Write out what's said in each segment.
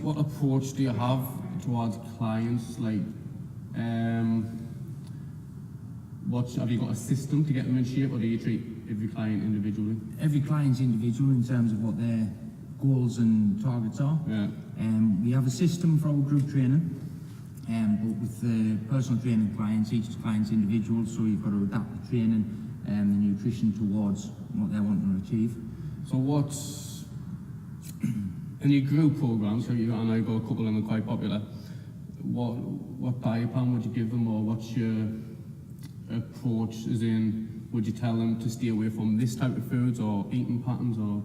what approach do you have towards clients? Like, have you got a system to get them in shape, or do you treat every client individually? Every client's individual in terms of what their goals and targets are. Yeah. We have a system for our group training, but with the personal training clients, each client's individual, so you've got to adapt the training and the nutrition towards what they're wanting to achieve. So what's in your group programs? So I know you've got a couple of them are quite popular. What diet plan would you give them, or what's your approach? As in, would you tell them to stay away from this type of foods or eating patterns, or?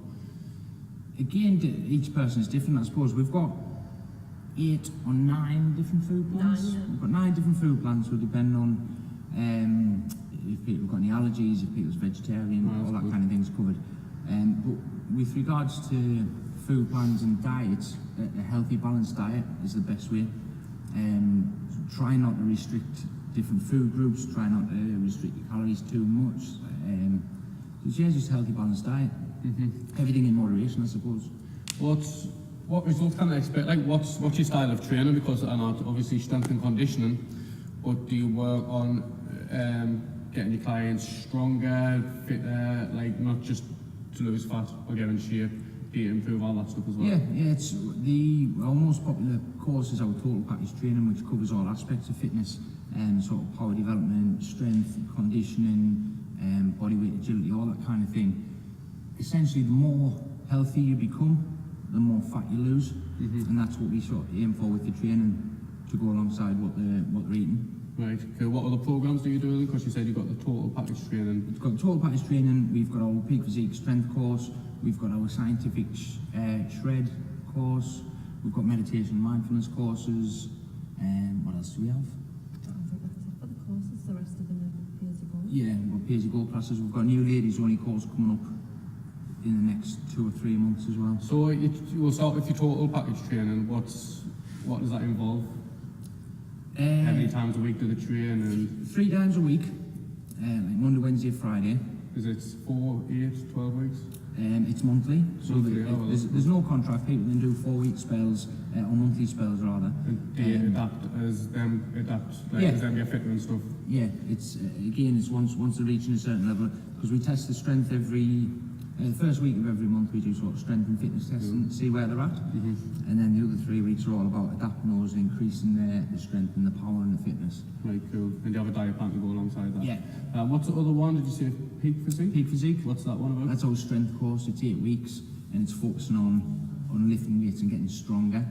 Again, each person is different. I suppose we've got 8 or 9 different food plans. 9, yeah. We've got 9 different food plans, so depending on if people have got any allergies, if people's vegetarian, all that kind of thing's covered. But with regards to food plans and diets, a healthy, balanced diet is the best way. Try not to restrict different food groups, try not to restrict your calories too much. It's just a healthy, balanced diet. Everything in moderation, I suppose. What results can they expect? Like, what's your style of training? Because I know obviously strength and conditioning, but do you work on getting your clients stronger, fitter, like not just to lose fat or get in shape, do you improve all that stuff as well? Yeah, it's our most popular course is our total package training, which covers all aspects of fitness, sort of power development, strength, conditioning, body weight, agility, all that kind of thing. Essentially, the more healthy you become, the more fat you lose, and that's what we sort of aim for with the training, to go alongside what they're eating. Right. Okay. What other programs do you do? Because you said you've got the total package training. We've got total package training. We've got our peak physique strength course. We've got our scientific shred course. We've got meditation and mindfulness courses. What else do we have? I think that's it for the courses. The rest of them are pay-as-you-go. Yeah, we've got pay-as-you-go classes. We've got a new ladies only course coming up in the next 2 or 3 months as well. So we'll start with your total package training. What does that involve? How many times a week do they train? And 3 times a week, like Monday, Wednesday, Friday. Is it 4, 8, 12 weeks? It's monthly, so there's no contract. People can do 4-week spells or monthly spells rather. And do you adapt as them get fitter and stuff? Yeah, it's again, it's once they're reaching a certain level, because we test the strength every first week of every month. We do sort of strength and fitness tests and see where they're at, and then the other 3 weeks are all about adapting those and increasing the strength and the power and the fitness. Right, cool. And do you have a diet plan to go alongside that? Yeah. What's the other one? Did you say peak physique? Peak physique. What's that one about? That's our strength course. It's 8 weeks, and it's focusing on lifting weights and getting stronger.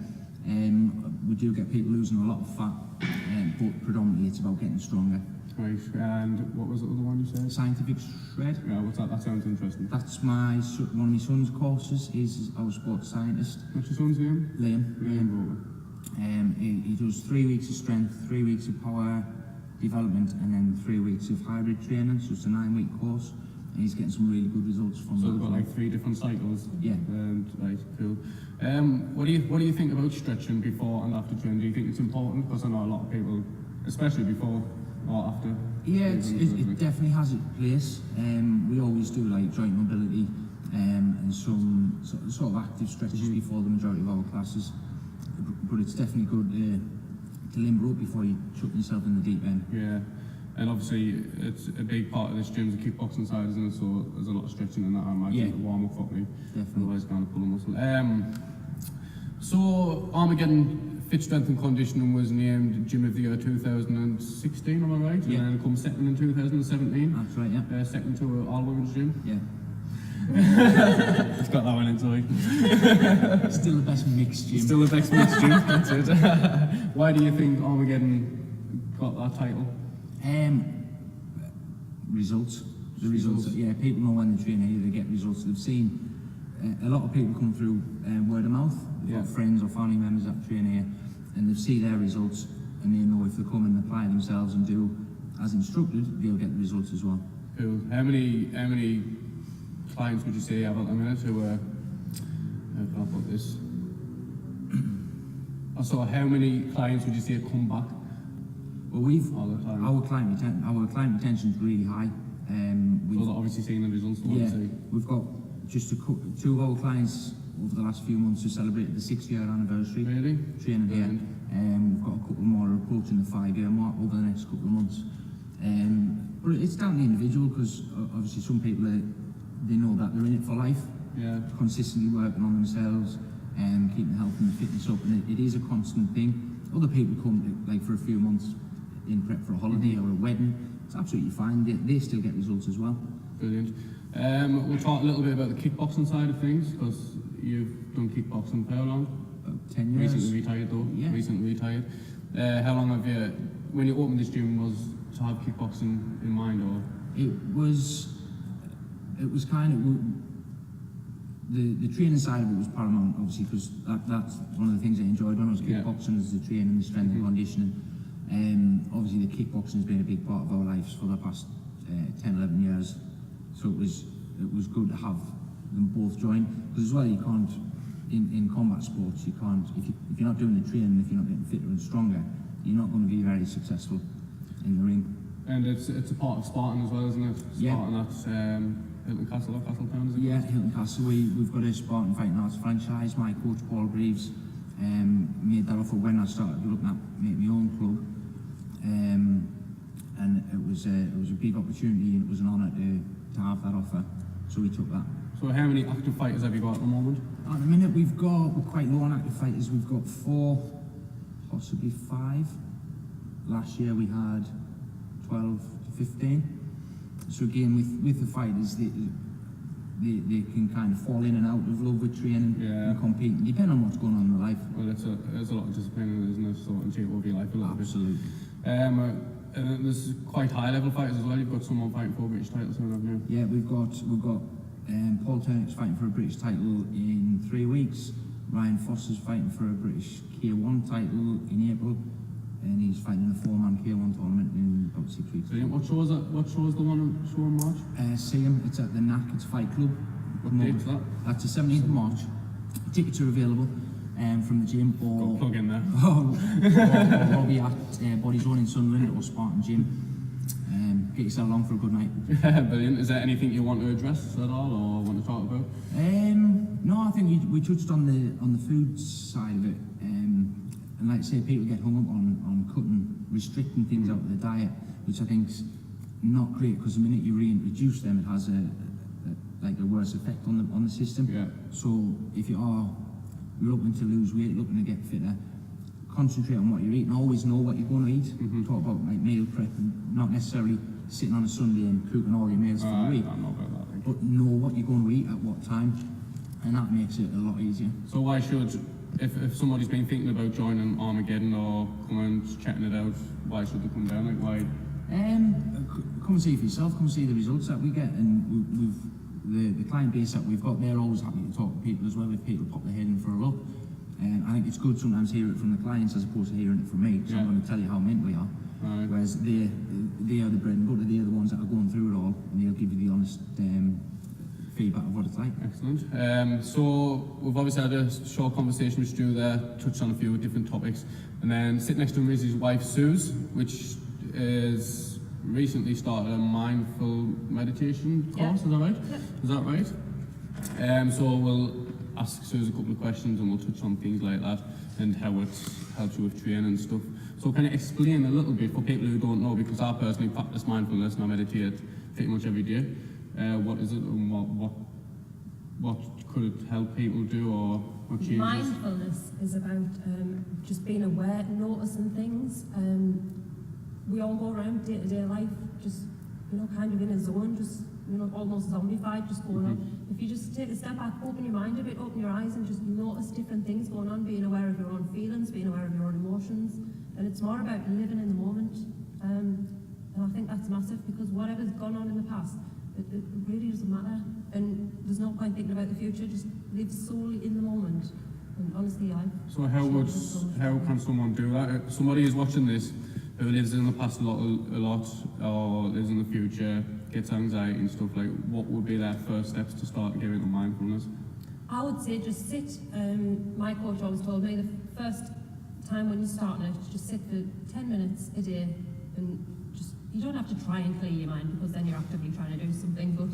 We do get people losing a lot of fat, but predominantly it's about getting stronger. Right, and what was the other one you said? Scientific shred. Yeah, what's that? That sounds interesting. That's one of my son's courses. He's our sports scientist. What's your son's name? Liam. He does 3 weeks of strength, 3 weeks of power development, and then 3 weeks of hybrid training. So it's a 9-week course, and he's getting some really good results from So those. we've got like 3 different cycles. Yeah. Right, cool. What do you think about stretching before and after training? Do you think it's important? Because I know a lot of people, especially before or after. Yeah, it definitely has its place. We always do like joint mobility and some sort of active stretches before the majority of our classes. But it's definitely good to limber up before you chuck yourself in the deep end. Yeah, and obviously it's a big part of this gym is the kickboxing side, isn't it? So there's a lot of stretching in that, I imagine, to warm up properly. Definitely. Otherwise, kind of pull a muscle. So Armageddon Fit Strength and Conditioning was named Gym of the Year 2016, am I right? Yeah. And then it comes second in 2017. That's right, yeah. Second to an all-women's gym. Yeah. It's got that one inside. Still the best mixed gym. Still the best mixed gym, that's it. Why do you think Armageddon got that title? Results. The results. Yeah, people know when they train here, they get results. They've seen a lot of people come through word of mouth. They've got friends or family members that train here, and they see their results, and they know if they come and apply themselves and do as instructed, they'll get the results as well. Cool. How many clients would you say you have at the minute who how can I put this? So how many clients would you say come back? Well, our client retention is really high. Well, obviously seeing the results. Yeah, we've got just 2 of our clients over the last few months, we celebrated the 6-year anniversary. Really? Training here. We've got a couple more approaching the 5-year mark over the next couple of months. But it's down to the individual, because obviously some people, they know that they're in it for life. Yeah. Consistently working on themselves and keeping health and fitness up, and it is a constant thing. Other people come like for a few months in prep for a holiday or a wedding. It's absolutely fine. They still get results as well. Brilliant. We'll talk a little bit about the kickboxing side of things, because you've done kickboxing for how long? About 10 years. Recently retired though. Yeah. Recently retired. How long have you, when you opened this gym, was to have kickboxing in mind, or? It was kind of, the training side of it was paramount, obviously, because that's one of the things I enjoyed when I was kickboxing, is the training, the strength and conditioning. Obviously the kickboxing has been a big part of our lives for the past 10, 11 years. So it was good to have them both join, because as well, you can't, in combat sports, you can't, if you're not doing the training, if you're not getting fitter and stronger, you're not going to be very successful in the ring. And it's a part of Spartan as well, isn't it? Spartan at Hilton Castle or Castletown, is it? Yeah, Hilton Castle. We've got a Spartan Fighting Arts franchise. My coach, Paul Greaves, made that offer when I started looking at making my own club. And it was a big opportunity, and it was an honour to have that offer. So we took that. So how many active fighters have you got at the moment? At the minute we're quite low on active fighters. We've got 4, possibly 5. Last year we had 12 to 15. So again, with the fighters, they can kind of fall in and out of love with training and competing, depending on what's going on in their life. Well, there's a lot of discipline in it, isn't it? So and take over your life a little Absolutely. bit. There's quite high level fighters as well. You've got someone fighting for British titles, haven't you? Yeah, we've got Paul Turnick's fighting for a British title in 3 weeks. Ryan Foster's fighting for a British K1 title in April, and he's fighting in a 4-man K1 tournament in about 6 weeks. Brilliant. What show is that? What show is the one show in March? See him. It's at the NAC. It's Fight Club. What date is that? That's the 17th of March. Tickets are available from the gym, or plug in there. or be at Body Zone in Sunderland or Spartan Gym. Get yourself along for a good night. Brilliant. Is there anything you want to address at all, or want to talk about? No, I think we touched on the food side of it. And like I say, people get hung up on restricting things out of the diet, which I think's not great, because the minute you reintroduce them, it has a worse effect on the system. Yeah. So if you're looking to lose weight, looking to get fitter, concentrate on what you're eating. Always know what you're going to eat. Talk about like meal prep, and not necessarily sitting on a Sunday and cooking all your meals for the week. I don't know about that. But know what you're going to eat at what time, and that makes it a lot easier. So why should, if somebody's been thinking about joining Armageddon or coming and checking it out, why should they come down? Like why? Come and see for yourself. Come and see the results that we get, and the client base that we've got. They're always happy to talk to people as well. If people pop their head in for a look, I think it's good sometimes to hear it from the clients as opposed to hearing it from me. So I'm going to tell you how mint we are. Right. Whereas they are the bread and butter. They're the ones that are going through it all, and they'll give you the honest feedback of what it's like. Excellent. So we've obviously had a short conversation with Stuart there, touched on a few different topics, and then sitting next to him is his wife Sooz, which is recently started a mindful meditation course. Is that right? Is that right? So we'll ask Sooz a couple of questions, and we'll touch on things like that and how it helps you with training and stuff. So can you explain a little bit for people who don't know, because I personally practice mindfulness and I meditate pretty much every day. What is it, and what could it help people do, or what changes? Mindfulness is about just being aware, noticing things. We all go around day-to-day life, just kind of in a zone, just almost zombified, just going on. If you just take a step back, open your mind a bit, open your eyes, and just notice different things going on, being aware of your own feelings, being aware of your own emotions, and it's more about living in the moment. And I think that's massive, because whatever's gone on in the past, it really doesn't matter, and there's no point thinking about the future. Just live solely in the moment, and honestly, So how can someone do that? If somebody is watching this who lives in the past a lot, or lives in the future, gets anxiety and stuff, like what would be their first steps to start getting into mindfulness? I would say just sit. My coach always told me the first time when you start it, just sit for 10 minutes a day, and you don't have to try and clear your mind, because then you're actively trying to do something, but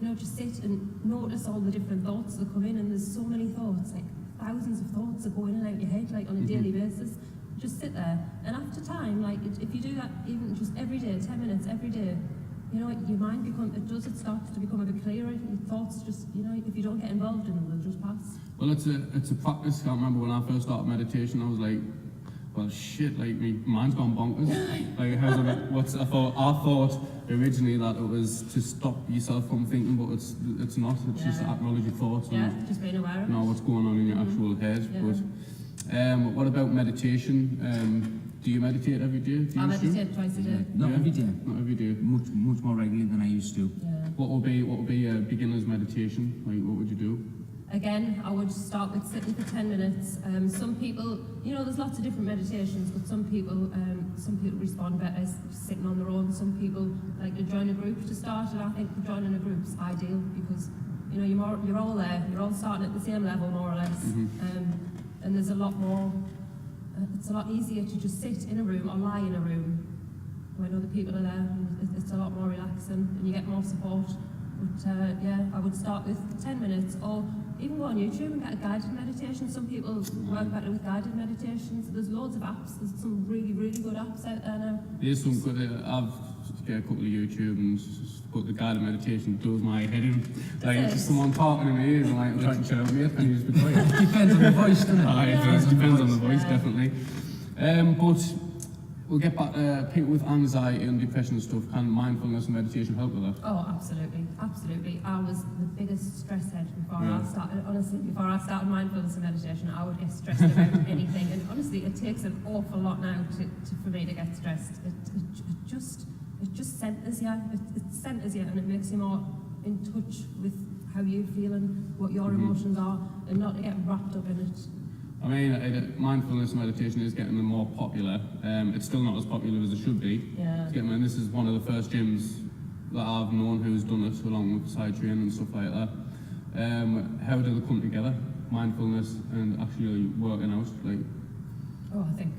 you know, just sit and notice all the different thoughts that come in, and there's so many thoughts, like thousands of thoughts that go in and out your head, like on a daily basis. Just sit there, and after time, like if you do that even just every day, 10 minutes every day, you know, your mind it starts to become a bit clearer. Your thoughts just, you know, if you don't get involved in them, they'll just pass. Well, it's a practice. I can't remember when I first started meditation, I was like, well, shit, like my mind's gone bonkers. Like, I thought originally that it was to stop yourself from thinking, but it's not. It's just to acknowledge your thoughts. Yeah, and just being aware of know what's going on in your actual head. Yeah. But what about meditation? Do you meditate every day? I meditate twice a day. Not every day. Not every day. Much more regularly than I used to. Yeah. What would be a beginner's meditation? Like, what would you do? Again, I would start with sitting for 10 minutes. Some people, you know, there's lots of different meditations, but some people respond better sitting on their own. Some people like to join a group to start, and I think joining a group is ideal because, you know, you're all there, you're all starting at the same level more or less, and there's a lot more. It's a lot easier to just sit in a room or lie in a room when other people are there. It's a lot more relaxing, and you get more support. But yeah, I would start with 10 minutes, or even go on YouTube and get a guided meditation. Some people work better with guided meditations. There's loads of apps. There's some really, really good apps out there now. There's some good. I've got a couple of YouTube and put the guided meditation does my head in. Like it's just someone talking in my ears and like I'm trying to chill out, mate, and you just be quiet. Depends on the voice, doesn't it? It depends on the voice, definitely. But we'll get back to people with anxiety and depression and stuff. Can mindfulness and meditation help with that? Oh, absolutely, absolutely. I was the biggest stress head before I started. Honestly, before I started mindfulness and meditation, I would get stressed about anything. And honestly, it takes an awful lot now for me to get stressed. It just centers you. It centers you, and it makes you more in touch with how you're feeling, what your emotions are, and not to get wrapped up in it. I mean, mindfulness meditation is getting more popular. It's still not as popular as it should be. Yeah. And this is one of the first gyms that I've known who's done it, along with side training and stuff like that. How do they come together? Mindfulness and actually working out, like. Oh, I think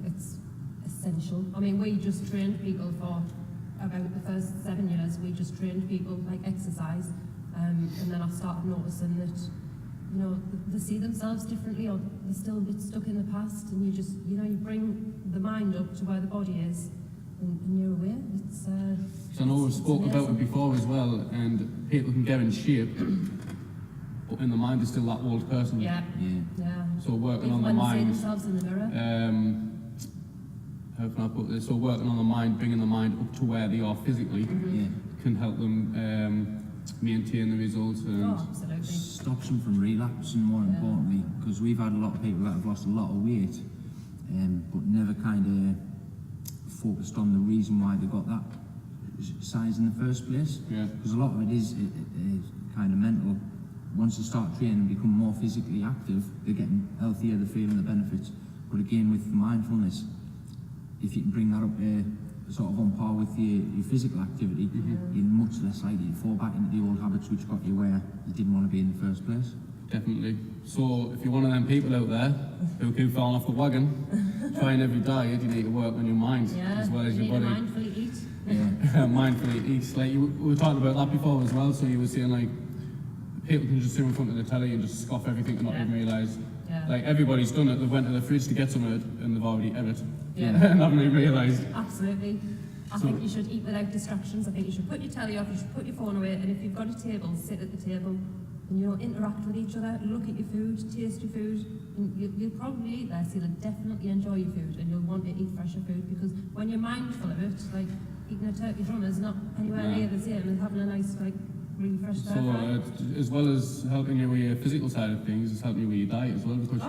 it's essential. I mean, we just trained people for about the first 7 years. We just trained people like exercise, and then I started noticing that, you know, they see themselves differently, or they're still a bit stuck in the past, and you just, you know, you bring the mind up to where the body is, and you're aware. So I know we've spoken about it before as well, and people can get in shape, but in the mind is still that old person. Yeah. So working Even on the when mind. they see themselves in the mirror. How can I put this? So working on the mind, bringing the mind up to where they are physically, can help them maintain the results and absolutely. Stops them from relapsing, more importantly, because we've had a lot of people that have lost a lot of weight, but never kind of focused on the reason why they got that size in the first place. Because a lot of it is kind of mental. Once they start training and become more physically active, they're getting healthier, they're feeling the benefits. But again, with mindfulness, if you can bring that up sort of on par with your physical activity, you're much less likely to fall back into the old habits which got you where you didn't want to be in the first place. Definitely. So if you're one of them people out there who keep falling off the wagon, trying every diet, you need to work on your mind as well as your body. Mindfully eat. Mindfully eat. Like we were talking about that before as well. So you were saying like people can just sit in front of the telly and just scoff everything and not even realise. Like everybody's done it. They went to the fridge to get some of it and they've already ate it. And haven't even realised. Absolutely. I think you should eat without distractions. I think you should put your telly off, you should put your phone away, and if you've got a table, sit at the table and, you know, interact with each other, look at your food, taste your food, and you'll probably eat less, you'll definitely enjoy your food, and you'll want to eat fresher food, because when you're mindful of it, like eating a turkey drum is not anywhere near the same as having a nice, like, really fresh So as well as helping you with your physical side of things, it's helping you with your diet as well, because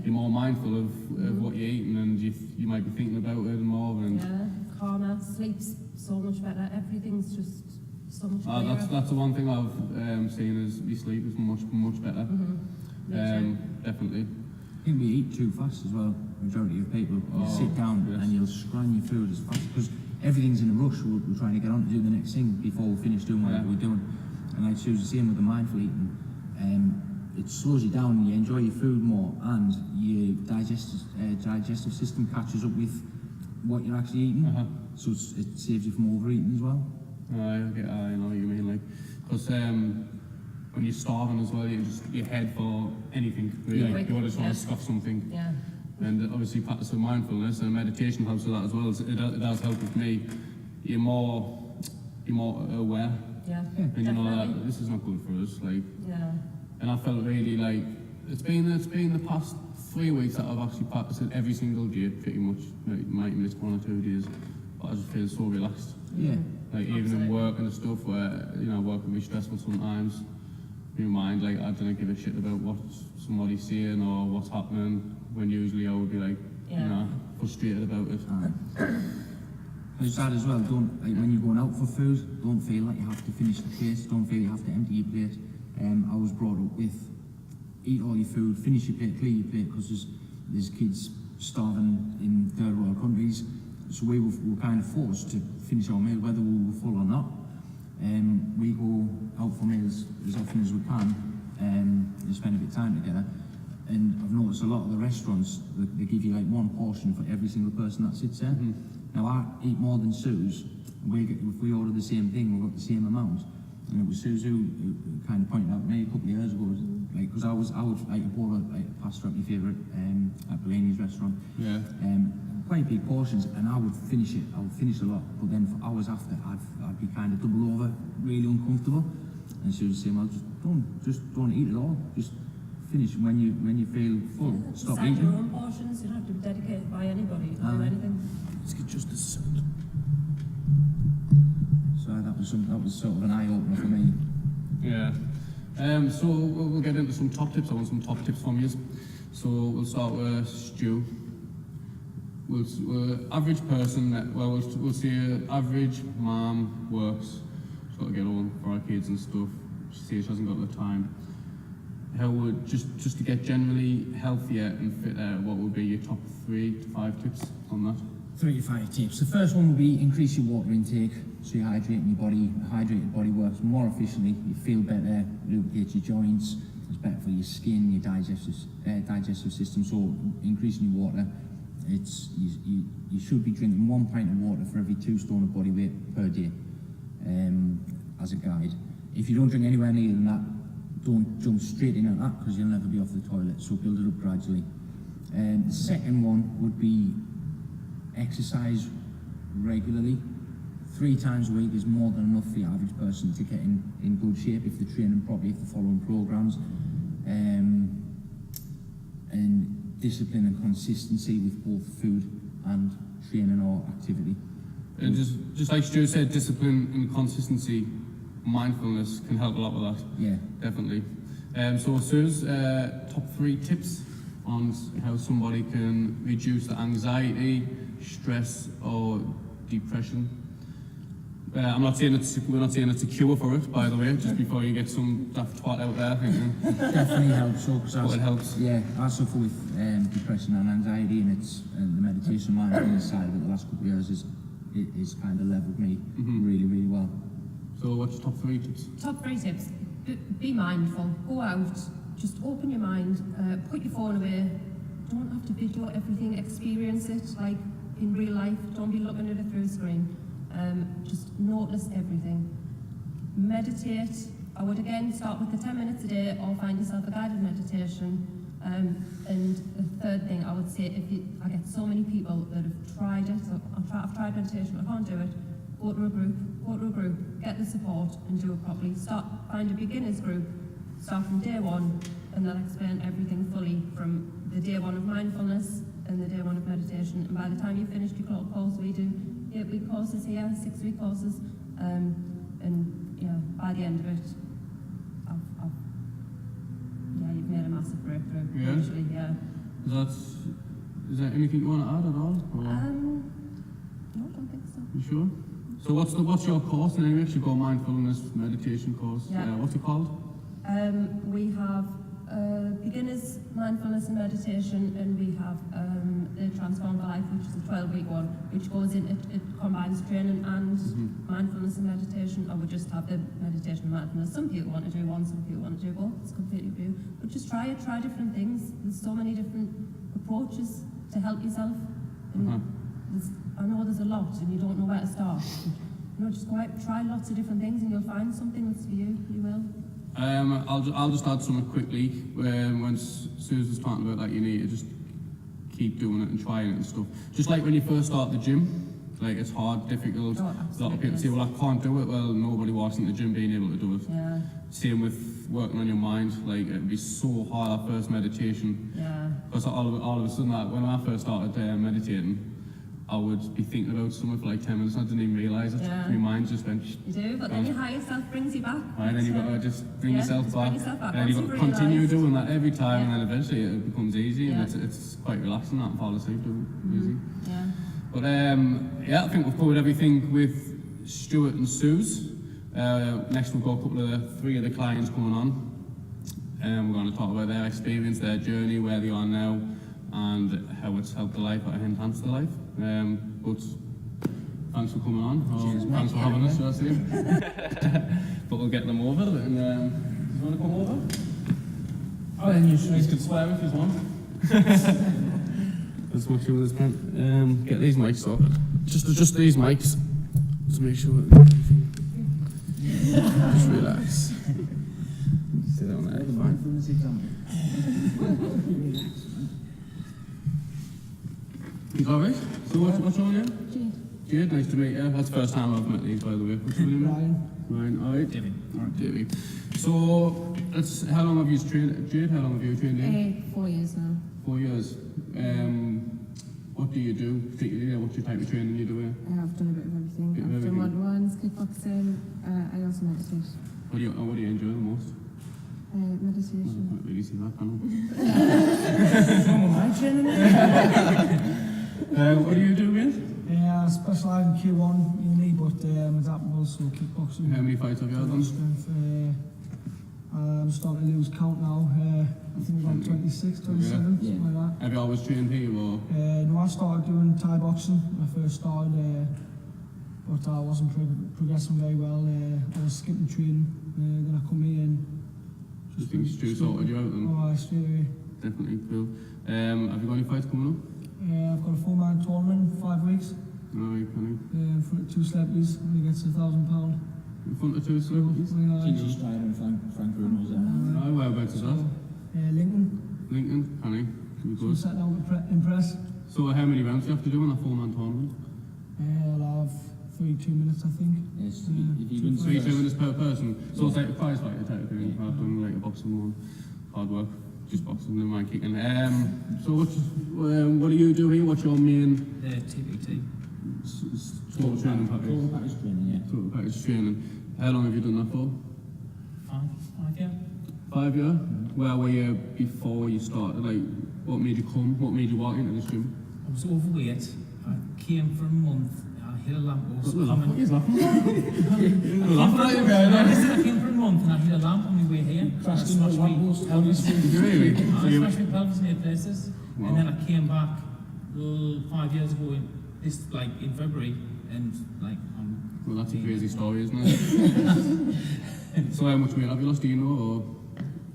you're more mindful of what you're eating, and you might be thinking about it more. And calmer, sleep's so much better, everything's just so much better. That's the one thing I've seen is your sleep is much better. Definitely. I think we eat too fast as well. Majority of people sit down and you'll scran your food as fast, because everything's in a rush. We're trying to get on to do the next thing before we finish doing whatever we're doing. And like Sooz was saying with the mindful eating, it slows you down and you enjoy your food more, and your digestive system catches up with what you're actually eating. So it saves you from overeating as well. I know what you mean, like, because when you're starving as well, your head for anything, really. Yeah. You just want to stuff something. Yeah. And obviously practicing mindfulness and meditation helps with that as well. It does help with me. You're more aware. Yeah. And you know Definitely. that this is not good for us, like. Yeah. And I felt really like it's been the past 3 weeks that I've actually practiced it every single day, pretty much. Like, might miss 1 or 2 days, but I just feel so relaxed. Yeah. Like even Absolutely. in work and stuff, where work can be stressful sometimes. In your mind, like I don't give a shit about what somebody's saying or what's happening. When usually I would be like, Yeah. frustrated about it. It's sad as well, when you're going out for food, don't feel like you have to finish the plate, don't feel you have to empty your plate. I was brought up with, eat all your food, finish your plate, clear your plate, because there's kids starving in third world countries, so we were kind of forced to finish our meal, whether we were full or not. We go out for meals as often as we can, and spend a bit of time together. And I've noticed a lot of the restaurants, they give you like 1 portion for every single person that sits there. Now I eat more than Sooz. If we order the same thing, we've got the same amount. And it was Sooz who kind of pointed out to me a couple of years ago, because I bought a pasta at my favourite at Bellini's restaurant. Yeah. Quite big portions, and I would finish it. I would finish a lot, but then for hours after, I'd be kind of double over, really uncomfortable. And she was saying, "Well, just don't eat it all. Just finish when you feel full. Stop Decide your eating." own portions. You don't have to be dedicated by anybody or do anything. Let's get just this sound. So that was sort of an eye opener for me. Yeah. So we'll get into some top tips. I want some top tips from you. So we'll start with Stu. We'll average person. We'll say average mum works. She's got to get on for our kids and stuff. She says she hasn't got the time. How would just to get generally healthier and fitter? What would be your top 3 to 5 tips on that? 3 to 5 tips. The first one would be increase your water intake, so you're hydrating your body. A hydrated body works more efficiently, you feel better, lubricates your joints, it's better for your skin, your digestive system, so increasing your water. You should be drinking 1 pint of water for every 2 stone of body weight per day, as a guide. If you don't drink anywhere near than that, don't jump straight in at that, because you'll never be off the toilet, so build it up gradually. The second one would be exercise regularly. 3 times a week is more than enough for your average person to get in good shape if they're training properly, if they're following programs. And discipline and consistency with both food and training or activity. And just like Stuart said, discipline and consistency, mindfulness can help a lot with that. Yeah. Definitely. So Sooz, top 3 tips on how somebody can reduce the anxiety, stress or depression. We're not saying it's a cure for it, by the way, just before you get some daft twat out there thinking. Definitely helps. So, It helps. Yeah, I suffer with depression and anxiety, and the meditation mindfulness side of it the last couple of years is kind of leveled me really, really well. So what's your top 3 tips? Top 3 tips. Be mindful. Go out. Just open your mind. Put your phone away. Don't have to video everything. Experience it like in real life. Don't be looking at it through a screen. Just notice everything. Meditate. I would again start with the 10 minutes a day, or find yourself a guided meditation. And the third thing I would say, I get so many people that have tried it. So I've tried meditation. I can't do it. Go to a group, get the support and do it properly. Find a beginner's group, start from day 1, and they'll explain everything fully from the day 1 of mindfulness and the day 1 of meditation. And by the time you've finished your course, we do 8-week courses here, 6-week courses, and by the end of it, you've made a massive breakthrough. Yeah. Actually, yeah. Is there anything you want to add at all? Or? No, I don't think so. You sure? So what's your course? And anyway, you go mindfulness meditation course. Yeah. What's it called? We have beginners mindfulness and meditation, and we have the Transform for Life, which is a 12-week one, which goes in. It combines training and mindfulness and meditation. I would just have the meditation and mindfulness. Some people want to do one, some people want to do both. It's completely up to you. But just try it. Try different things. There's so many different approaches to help yourself. And I know there's a lot, and you don't know where to start. just go out, try lots of different things, and you'll find something that's for you. You will. I'll just add something quickly. When Sooz was talking about that, you need to just keep doing it and trying it and stuff. Just like when you first start the gym, like it's hard, difficult. Oh, a lot of people say, well, I can't do it. Well, nobody walks into the gym being able to do it. Yeah. Same with working on your mind. Like it'd be so hard at first meditation. Yeah. Because all of a sudden, when I first started meditating, I would be thinking about something for like 10 minutes. I didn't even realise it. Yeah. My mind just went. You do, but then your higher self brings you back. Right, and then you've got to just bring yourself just back. bring yourself back. And then you've got to Once you've continue realised- doing that every time, Yeah. and then eventually it becomes easy, and Yeah. it's quite relaxing. That fall asleep doing it easy. Yeah. But yeah, I think we've covered everything with Stuart and Sooz. Next we've got three of the clients coming on. We're going to talk about their experience, their journey, where they are now, and how it's helped their life, or enhanced their life. But thanks for coming on. Cheers, mate. Thanks for having us, I see. But we'll get them over. And do you want to come over? Oh, then you You can swear if you want. As much as pen. Get these mics sorted. Just these mics. Just make sure. Just relax. Sit down there. mindfulness example. You alright? So what's your name? Jade. Jade, nice to meet you. That's the first time I've met these, by the way. What's your name? Ryan. Alright. David. Alright. Davey. So, how long have you trained? Jade, how long have you trained in? 4 years now. 4 years. What do you do particularly? What's your type of training you do? I've done a bit of everything. Bit of I've everything. done one-to-ones, kickboxing, I also meditate. What do you enjoy the most? I Meditation. can't really see that, can I? Some of my training. What do you do, mate? Yeah, I specialise in Q1 uni, but adaptable, so kickboxing. How many fights have you had done? Strength. I'm starting to lose count now. I think about 26, 27, Yeah. something like that. Have you always trained here, or? No, I started doing Thai boxing when I first started, but I wasn't progressing very well. I was skipping training, then I come here and Do you think Stu sorted you out then? oh, straight away. Definitely cool. Have you got any fights coming up? I've got a 4-man tournament in 5 weeks. No, you can't. In front of 2 celebrities, and he gets £1,000. In front of 2 celebrities? Jesus Strider and Frank Bruno's there. Oh, whereabouts is that? Lincoln, Lincoln, can he? Be so good. setting out to impress. So how many rounds do you have to do in a 4-man tournament? I'll have 32 minutes, I think. Yes, if you win 3 first- minutes per person. So it's like a prize fighter type of thing, rather than like a boxing one. Hard work, just boxing, no mind kicking. So what do you do here? What's your main TPT. total training package? Total package training, yeah. Total package training. How long have you done that for? 5 years. 5 years? Where were you before you started? Like, what made you come? What made you walk into this gym? I was overweight. I came for a month. I hit a lamppost. What is that? I came for a month and I hit a lamp on my way here. Crashed into a lamppost. Did you really? So I you, smashed my pelvis in 8 places. Wow. And then I came back 5 years ago in February, and well, that's a crazy story, isn't it? So how much weight have you lost? Do you know? Or?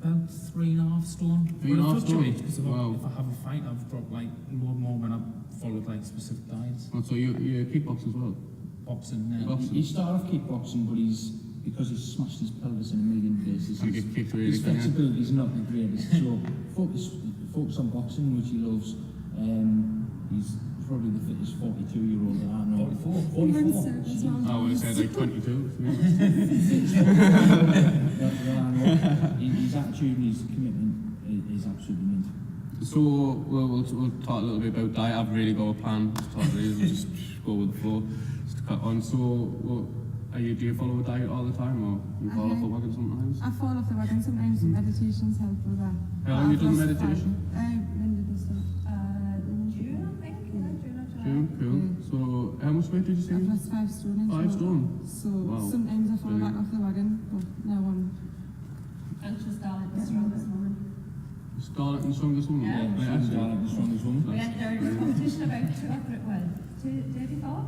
about 3.5 stone. 3.5 stone? Because Wow. if I have a fight, I've dropped like a lot more when I've followed like specific diets. Oh, so you kickbox as well? Boxing. He started off kickboxing, but because he's smashed his pelvis in a million places, So you get kicked really, his can you? flexibility is not the greatest. So focus on boxing, which he loves. He's probably the fittest 42-year-old that I know. 44. I would have said like 22. His attitude and his commitment is absolutely mint. So we'll talk a little bit about diet. I've really got a plan. We'll just go with the flow. Just to cut on. So do you follow a diet all the time, or you fall off the wagon sometimes? I fall off the wagon sometimes, and meditations help with that. How long have you done I've lost meditation? 5. When did you start? June, I think. June, cool. So how much weight did you say? I've lost 5 stone. in 5 total. stone. So Wow. sometimes I fall Brilliant. back off the wagon, but now I'm And she's darling, the strongest woman. Starlet and strongest woman. Yeah. Right, She's actually. darling, the strongest one. We entered a competition about 2 days before.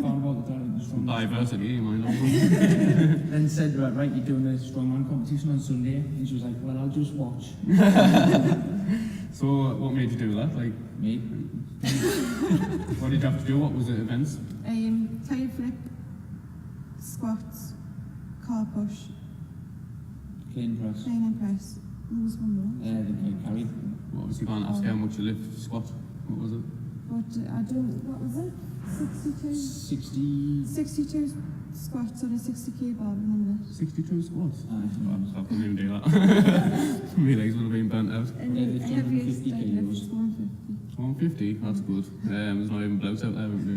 Found about the darling, the strongest. Diversity, you mind. Then said, right, you're doing a strongman competition on Sunday. And she was like, well, I'll just watch. So what made you do that? Like, Me. what did you have to do? What was it? Events? squats, car push, Clean press. clean and press. There was one more. The carry. Well, obviously, you can't ask how much you lift squat. What was it? But I don't, what was it? 62? 62 squats on a 60 bar in a minute. 62 squats. Aye. I couldn't even do that. My legs would have been bent out. And Yeah, the heaviest 250 deadlift kilos. is 150. 150, that's good. There's not even blokes out there who do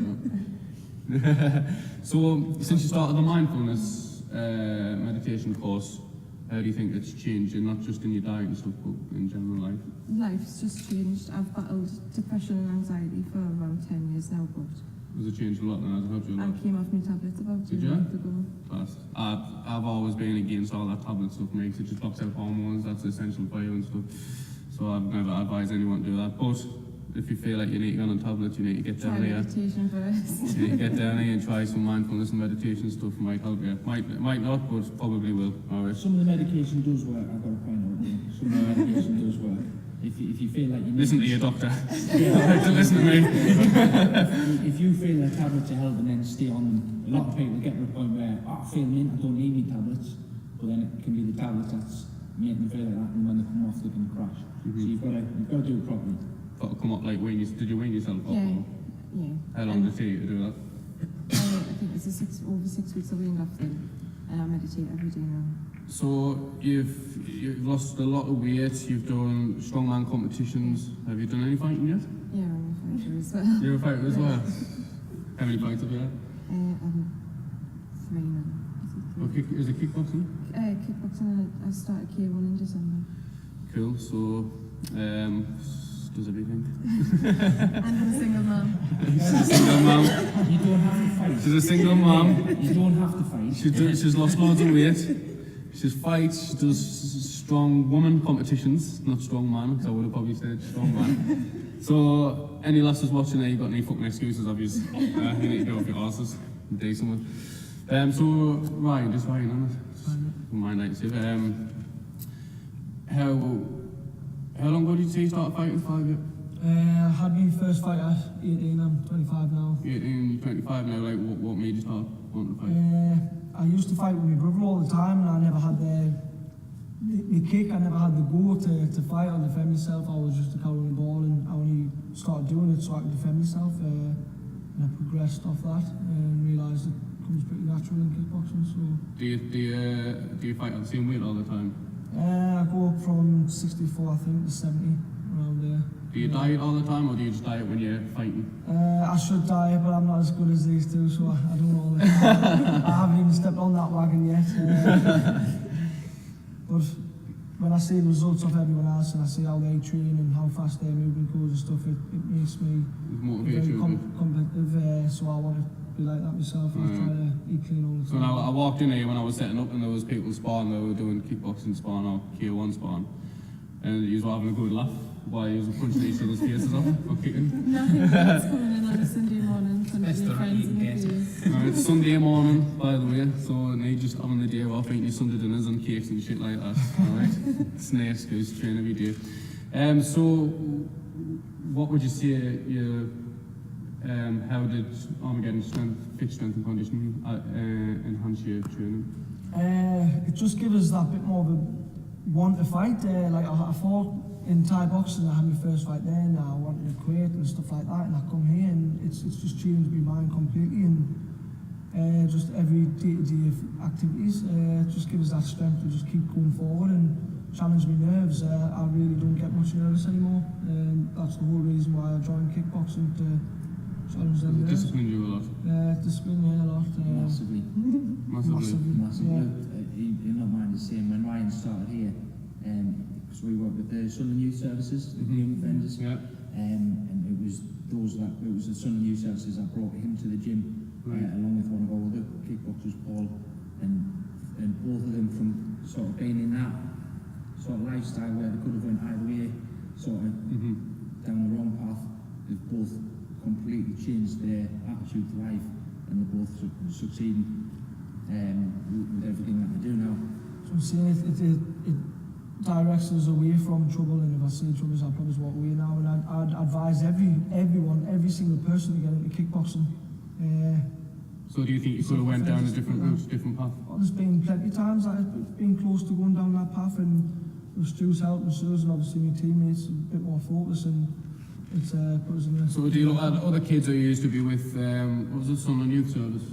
that. So, since you started the mindfulness meditation course, how do you think it's changed you, not just in your diet and stuff, but in general life? Life's just changed. I've battled depression and anxiety for around 10 years now, but Has it changed a lot and has it helped you a I lot? came off my tablets about 2 Did you? months ago. Class. I've always been against all that tablet stuff, mate. It just blocks out hormones, that's essential for you and stuff. So I've never advised anyone to do that. But if you feel like you need to go on tablets, you need to get Try down here. meditation first. You need to get down here and try some mindfulness and meditation stuff. Might help you. Might not, but probably will. Alright. Some of the medication does work, I've got to point out. Some of the medication does work. If you feel like you need Listen to your doctor. Yeah. To listen to me. If you feel a tablet to help and then stay on them, a lot of people get to the point where, I feel mint, I don't need any tablets, but then it can be the tablets that's making them feel like that, and when they come off they can crash. So you've got to do it properly. Got to come up like did you wean yourself up? Yeah, Or yeah. how long did it take you to do that? I think it's over 6 weeks of weaned off them, and I meditate every day now. So you've lost a lot of weight. You've done strongman competitions. Have you done any fighting yet? Yeah, I'm a fighter as well. You're a fighter as well. How many fights have you had? I'm 3 now. Is it kickboxing? Kickboxing, I started K1 in December. Cool. So does everything. And I'm a single mom. She's a single mum. You don't have to fight. She's a single mum. You don't have to fight. She's lost loads of weight. She fights. She does strong woman competitions, not strong man, because I would have probably said strong man. So, any lasses watching there, you got any fucking excuses, obviously. You need to go off your arses and do something. So, Ryan, just Ryan, on it. My nights here. How long ago did you say you started fighting? 5 years? I had my first fight at 18, I'm 25 now. 18, 25 now, like what made you start wanting to fight? I used to fight with my brother all the time, and I never had the kick, I never had the go to fight or defend myself. I was just a cow on the ball, and I only started doing it so I could defend myself. And I progressed off that and realised it comes pretty natural in kickboxing. So Do you fight at the same weight all the time? I go up from 64, I think, to 70 around there. Do you diet all the time, or do you just diet when you're fighting? I should diet, but I'm not as good as these two, so I don't know all the time. I haven't even stepped on that wagon yet. But when I see the results of everyone else and I see how they train and how fast their movement goes and stuff, it makes me Motivate very you a bit. competitive. So I want to be like that myself. I try to eat clean all the So time. now I walked in here when I was setting up, and there was people sparring. They were doing kickboxing sparring or K1 sparring, and you were having a good laugh while you were punching each other's faces off or kicking. Nothing else coming in on a Sunday morning, punching Best your of friends in the eating, face. It's Sunday morning, by the way, so they just having the day off eating your Sunday dinners and cakes and shit like that. Alright, it's an excuse, train every day. So, what would you say how did Armageddon fit strength and conditioning enhance your training? It just gives us that bit more of a want to fight. Like I fought in Thai boxing, I had my first fight there, and I wanted to quit and stuff like that, and I come here and it's just changed my mind completely, and just every day-to-day activities just gives us that strength to just keep going forward and challenge my nerves. I really don't get much nervous anymore, and that's the whole reason why I joined kickboxing, to challenge them nerves. Disciplined you a lot. Discipline me a lot. Massively. Massively. Massively. Yeah. You're not mind the same. When Ryan started here, because we work with the Sunderland Youth Services, the young offenders, Yeah. and it was the Sunderland Youth Services that brought him to the gym, Right. along with one of our other kickboxers, Paul, and both of them, from sort of being in that sort of lifestyle where they could have went either way, sort of down the wrong path, they've both completely changed their attitude to life, and they're both succeeding with everything that they do now. So I'm saying it directs us away from trouble, and if I see trouble, I'll probably walk away now. And I'd advise every single person to get into kickboxing. So do you think you could have went down a different route, different path? Well, there's been plenty of times that I've been close to going down that path, and with Stu's help and Sooz and obviously my teammates, a bit more focus, and it's put us in a... So do you look at other kids who used to be with, what was it, Sunderland Youth Service?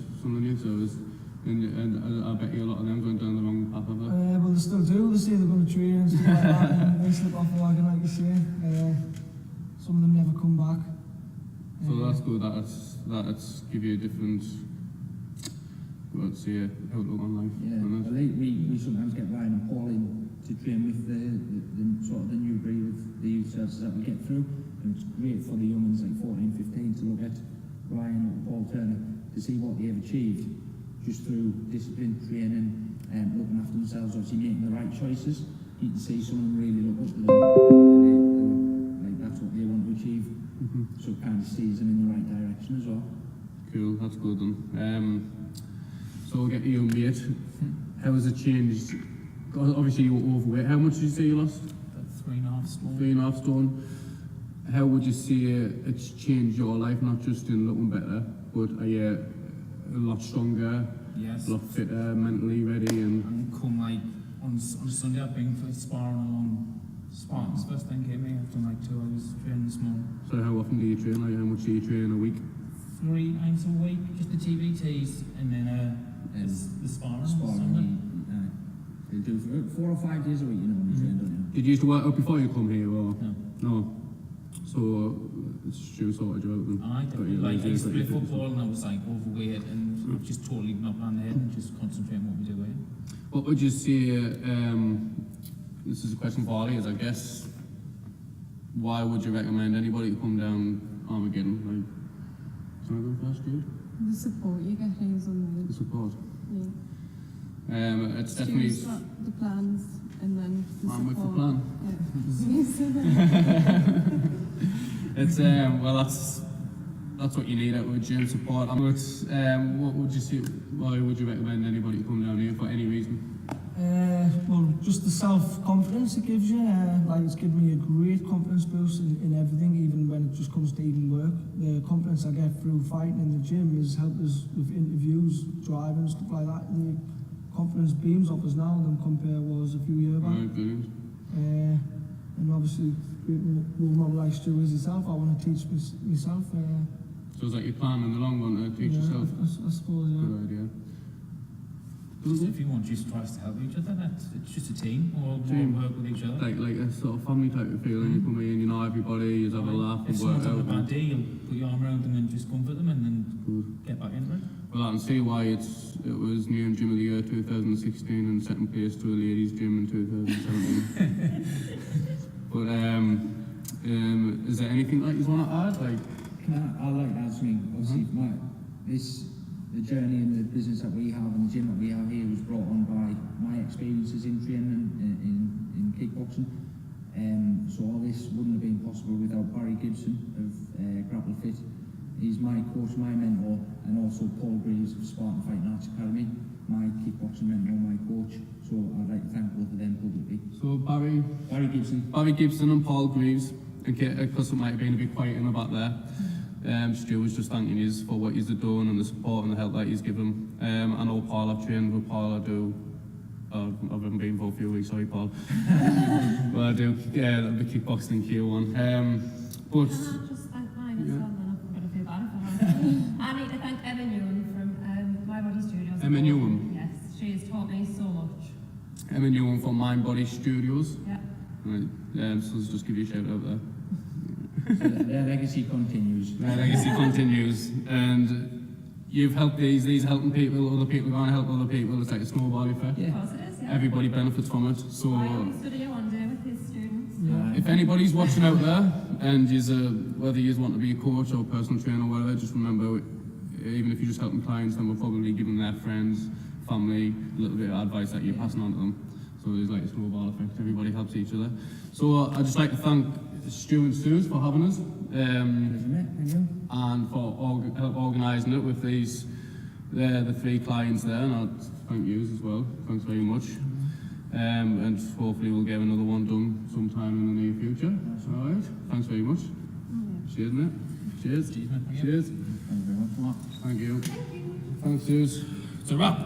And I bet you a lot of them went down the wrong path of it. Well, they still do. They say they're going to train and stuff like that, and they slip off the wagon, like you say. Some of them never come back. So that's good. That's give you a different, outlook on life. Yeah, well, we sometimes get Ryan and Paul in to train with the sort of the new breed of the youth services that we get through, and it's great for the young ones like 14, 15 to look at Ryan and Paul Turner to see what they have achieved just through discipline, training, and looking after themselves, obviously making the right choices. You can see someone really look up to them, and like that's what they want to achieve. So it kind of steers them in the right direction as well. Cool, that's good then. So we'll get to you, mate. How has it changed? Obviously you were overweight. How much did you say you lost? 3.5 stone. 3.5 stone. How would you say it's changed your life, not just in looking better, but are you a lot stronger, Yes. a lot fitter, mentally ready, and Come like on Sunday I've been for sparring along Spartans first thing came here after like 2 hours training this morning. so how often do you train? Like how much do you train a week? 3 nights a week, just the TBTs and then the sparring on Sunday. They do 4 or 5 days a week, you know, when you train, don't you? Did you used to work out before you come here, or No. no? So Stu sorted you out then? I definitely like I used to play football and I was like overweight and just totally knocked on the head and just concentrate on what we do here. What would you say, this is a question for all of you, I guess, why would you recommend anybody to come down Armageddon? Like, do you want to go first, Stuart? The support you get is unreal. The support. Yeah. It's definitely... Stu's got the plans and then the I'm with the support. plan. Yeah. It's well, that's what you need out of a gym support. But what would you say? Why would you recommend anybody to come down here for any reason? Well, just the self-confidence it gives you. Like it's given me a great confidence boost in everything, even when it just comes to even work. The confidence I get through fighting in the gym has helped us with interviews, driving, stuff like that. The confidence beams off us now than compare was a few years back. Right, brilliant. And obviously, role model like Stuart is yourself. I want to teach myself. So is that your plan in the long run to teach yourself? I suppose, yeah. Good idea. If you want just tries to help each other, it's just a team, or Team. work with each other. Like a sort of family type of feeling. You come in, you know everybody, you have a laugh If and work someone's on a out. bad day, you'll put your arm around them and just comfort them and then get back into it. Well, I can see why it was new Gym of the Year 2016 and second place to a ladies' gym in 2017. But is there anything like you want to add? Like, I like that something. Obviously, the journey and the business that we have and the gym that we have here was brought on by my experiences in training in kickboxing. So all this wouldn't have been possible without Barry Gibson of Grapple Fit. He's my coach, my mentor, and also Paul Greaves of Spartan Fighting Arts Academy, my kickboxing mentor, my coach. So I'd like to thank both of them publicly. so Barry Gibson and Paul Greaves, because it might have been a bit quiet in the back there. Stu was just thanking you for what he's done and the support and the help that he's given. I know Paul, I've trained with Paul, I do. I haven't been for a few weeks, sorry Paul. But I do, the kickboxing Q1. But Can I just thank mine as well, then I'm going to feel bad if I don't. I need to thank Emma Newman from My Body Studios. Emma Newman? Yes, she has taught me so much. Emma Newman from Mind Body Studios. Yeah. Right, so let's just give you a shout out there. So their legacy continues. Their legacy continues, and you've helped these helping people, other people are going to help other people. It's like a snowball effect. Yeah. Of course it is, yeah. Everybody benefits from it. So I always study one day with his students. if anybody's watching out there, and whether you want to be a coach or a personal trainer or whatever, just remember, even if you're just helping clients, then we're probably giving their friends, family, a little bit of advice that you're passing on to them. So there's like a snowball effect. Everybody helps each other. So I'd just like to thank Stuart and Sooz for having us, and for help organising it with the 3 clients there, and I'd thank you as well. Thanks very much. And hopefully we'll get another one done sometime in the near future. All right. Thanks very much. Cheers, mate. Cheers. Cheers, mate. Thank you. Cheers. Thank you very much, Mark. Thank you. Thank you. Thanks, Sooz. It's a wrap.